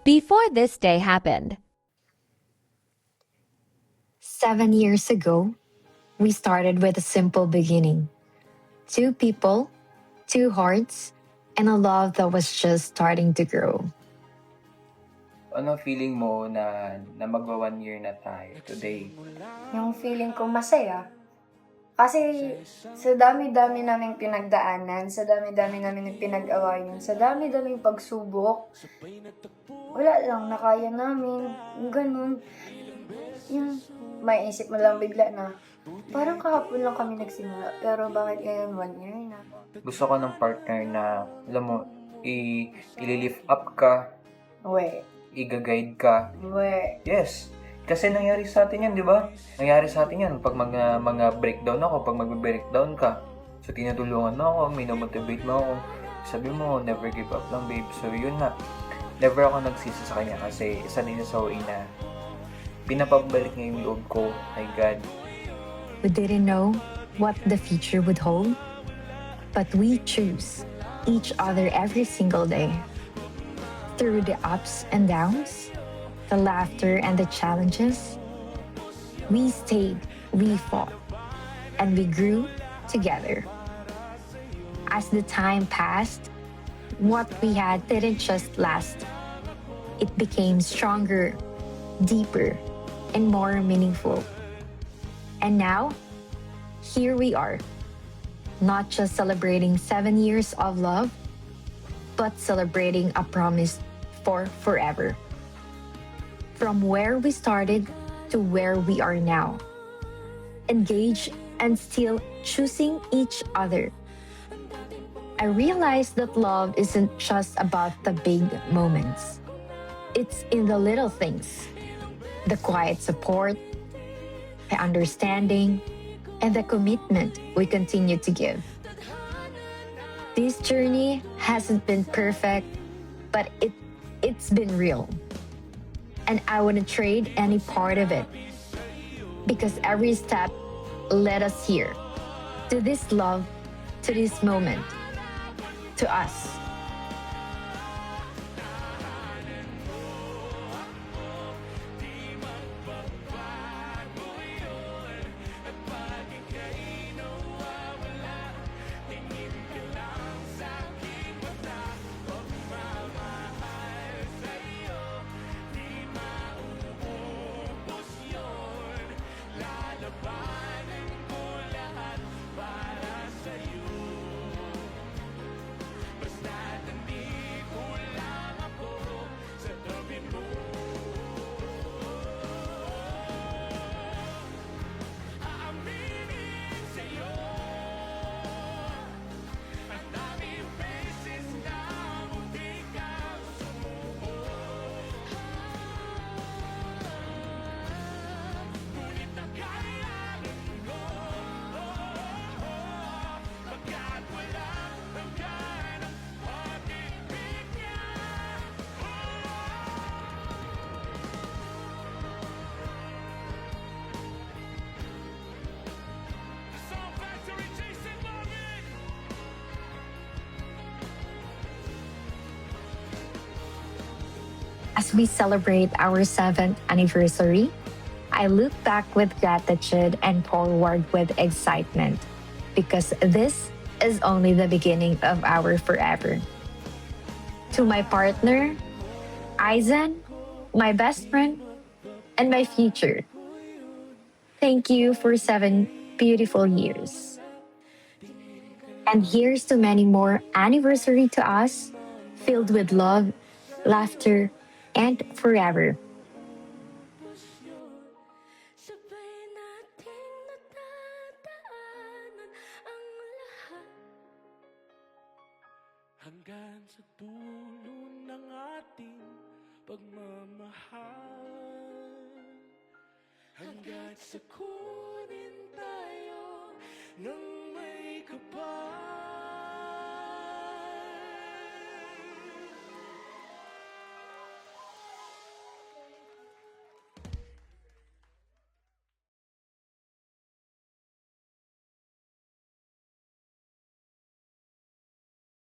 Before this day happened, 7 years ago, we started with a simple beginning. Two people, two hearts, and a love that was just starting to grow. Ano feeling mo na magwa 1 year na tayo today? Yung feeling ko masaya. Kasi sa dami-dami naming pinagdaanan, sa dami-dami namin pinag-awayan, sa dami-daming pagsubok, wala lang, nakaya namin. Yung ganun. Yung maiisip mo lang bigla na, parang kahapon lang kami nagsimula, pero bakit ngayon 1 year na? Gusto ko ng partner na, alam mo, i-lift up ka, We. i-guide ka. Yes. Kasi nangyari sa atin yan, di ba? Nangyari sa atin yan pag mga breakdown ako, pag mag-breakdown ka. So, tinutulungan mo ako, minomotivate mo ako. Sabi mo, never give up lang, babe. So, yun na. Never ako nagsisi sa kanya kasi isa din sa way na pinapabalik niya yung loob ko. My God. We didn't know what the future would hold, but we choose each other every single day. Through the ups and downs, the laughter and the challenges, we stayed, we fought, and we grew together. As the time passed, what we had didn't just last. It became stronger, deeper, and more meaningful. And now, here we are, not just celebrating 7 years of love, but celebrating a promise for forever. From where we started to where we are now, engaged and still choosing each other. I realized that love isn't just about the big moments. It's in the little things, the quiet support, the understanding, and the commitment we continue to give. This journey hasn't been perfect, but it's been real. And I wouldn't trade any part of it. Because every step led us here, to this love, to this moment, to us. As we celebrate our 7th anniversary, I look back with gratitude and forward with excitement because this is only the beginning of our forever. To my partner, Aizen, my best friend, and my future, thank you for 7 beautiful years. And here's to many more anniversary to us, filled with love, laughter, and forever. Sabay nating natataanan ang lahat hanggang sa dulo ng ating pagmamahal. Hanggang sa kunin tayo ng